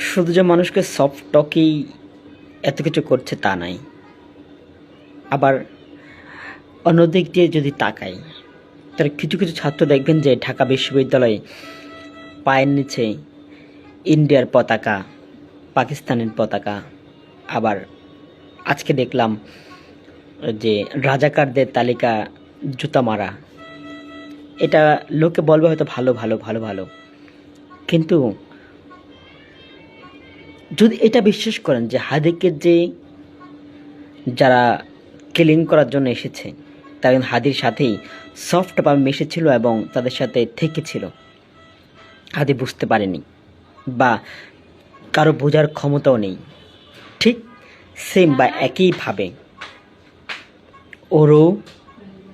শুধু যে মানুষকে সফট টকেই এত কিছু করছে তা নাই। আবার অন্যদিক দিয়ে যদি তাকাই, তার কিছু কিছু ছাত্র দেখবেন যে ঢাকা বিশ্ববিদ্যালয়ে পায়ের নিচে ইন্ডিয়ার পতাকা, পাকিস্তানের পতাকা। আবার আজকে দেখলাম যে রাজাকারদের তালিকা জুতা মারা। এটা লোকে বলবে হয়তো ভালো ভালো ভালো ভালো, কিন্তু যদি এটা বিশ্বাস করেন যে হাদিকে যে যারা কিলিং করার জন্য এসেছে তারা কিন্তু হাদির সাথেই সফটভাবে মিশেছিল এবং তাদের সাথে থেকেছিল, হাদি বুঝতে পারেনি বা কারো বোঝার ক্ষমতাও নেই। ঠিক সেম বা একইভাবে ওরও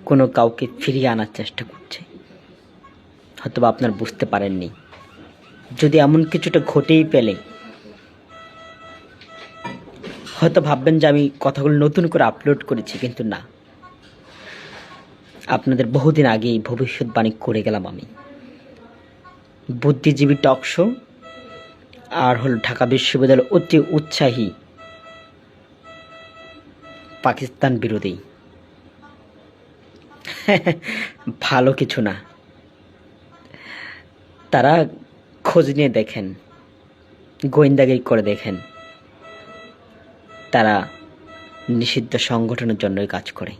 কোনো কাউকে ফিরিয়ে আনার চেষ্টা করছে, হয়তো বা আপনার বুঝতে পারেননি। যদি এমন কিছুটা ঘটেই পেলে হয়তো ভাববেন যে আমি কথাগুলো নতুন করে আপলোড করেছি, কিন্তু না, আপনাদের বহুদিন আগেই ভবিষ্যৎবাণী করে গেলাম আমি। বুদ্ধিজীবী টক শো আর হলো ঢাকা বিশ্ববিদ্যালয়ের অতি উৎসাহী পাকিস্তান বিরোধী ভালো কিছু না। তারা খোঁজ নিয়ে দেখেন, গোয়েন্দাগিরি করে দেখেন, তারা নিষিদ্ধ সংগঠনের জন্যই কাজ করে।